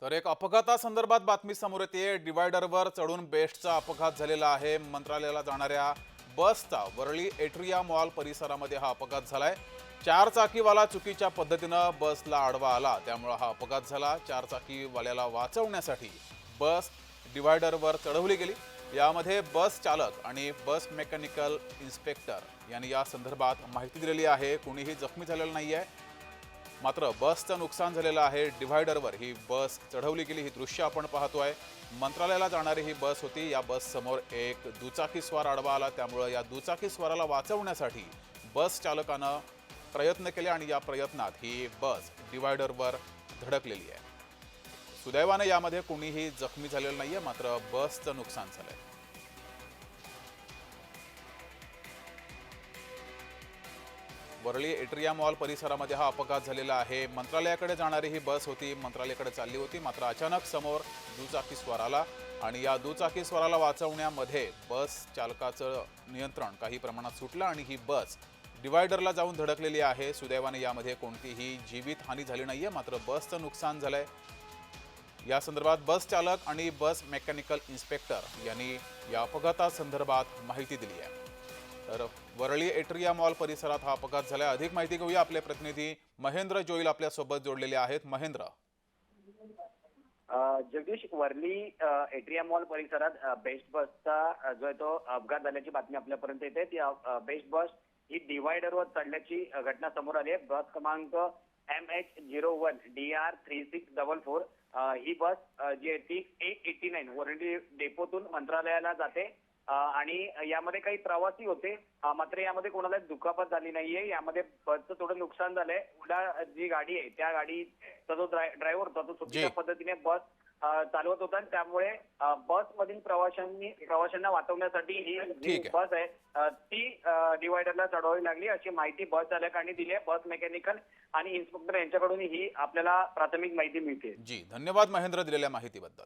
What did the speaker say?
तर एक अपघातासंदर्भात बातमी समोर येते। डिवायडरवर चढून बेस्टचा अपघात झालेला आहे। मंत्रालयाला जाणाऱ्या बसचा वरळी एट्रिया मॉल परिसरामध्ये हा अपघात झालाय। चारचाकीवाला चुकीच्या पद्धतीनं बसला आडवा आला, त्यामुळे हा अपघात झाला। चारचाकीवाल्याला वाचवण्यासाठी बस डिवायडरवर चढवली गेली। यामध्ये बस चालक आणि बस मेकॅनिकल इन्स्पेक्टर यांनी या संदर्भात माहिती दिलेली आहे। कोणीही जखमी झालेलं नाहीये, मात्र बसचं नुकसान झालेलं आहे। डिव्हायडरवर ही बस चढवली गेली, ही दृश्य आपण पाहतोय। मंत्रालयाला जाणारी ही बस होती। या बस समोर एक दुचाकी स्वार आडवा आला, त्यामुळे या दुचाकी स्वाराला वाचवण्यासाठी बस चालकानं प्रयत्न केले आणि या प्रयत्नात ही बस डिव्हायडरवर धडकलेली आहे। सुदैवाने यामध्ये कोणीही जखमी झालेलं नाहीये, मात्र बसचं नुकसान झालंय। वरळी एट्रिया मॉल परिसरामध्ये हा अपघात झालेला आहे। मंत्रालयाकडे जाणारी ही बस होती, मंत्रालयाकडे चालली होती, मात्र अचानक समोर दुचाकी स्वार आला आणि या दुचाकी स्वाराला वाचवण्यामध्ये बस चालकाचं नियंत्रण काही प्रमाणात सुटलं आणि ही बस डिव्हायडरला जाऊन धडकलेली आहे। सुदैवाने यामध्ये कोणतीही जीवितहानी झाली नाहीये, मात्र बसचं नुकसान झालंय। या संदर्भात बस चालक आणि बस मेकॅनिकल इन्स्पेक्टर यांनी या अपघातासंदर्भात माहिती दिली आहे। तर वरळी एट्रिया मॉल परिसरात हा अपघात झाला। अधिक माहिती घेऊया, आपले प्रतिनिधी महेंद्र जोईल आपल्या सोबत जोडलेले आहेत। महेंद्र, जगदीश, वर्ली एट्रिया मॉल परिसरात बेस्ट बसचा जो आहे तो अपघात झाल्याची बातमी आपल्यापर्यंत येते। ती बेस्ट बस ही डिव्हायडरवर चढल्याची घटना समोर आली आहे। बस क्रमांक MH01DR3644 ही बस जी आहे ती 889 वर्ली डेपोतून मंत्रालयाला जाते आणि यामध्ये काही प्रवासी होते, मात्र यामध्ये कोणाला दुखापत झाली नाहीये। यामध्ये बसचं थोडं नुकसान झालंय। उडा जी गाडी आहे त्या गाडीचा जो ड्रायव्हर होता तो चुकीच्या पद्धतीने बस चालवत होता आणि त्यामुळे बस मधील प्रवाशांना वाचवण्यासाठी ही जी बस आहे ती डिव्हायडरला चढवावी लागली, अशी माहिती बस चालकांनी दिली आहे। बस मेकॅनिकल आणि इन्स्पेक्टर यांच्याकडून ही आपल्याला प्राथमिक माहिती मिळते। जी धन्यवाद महेंद्र दिलेल्या माहितीबद्दल।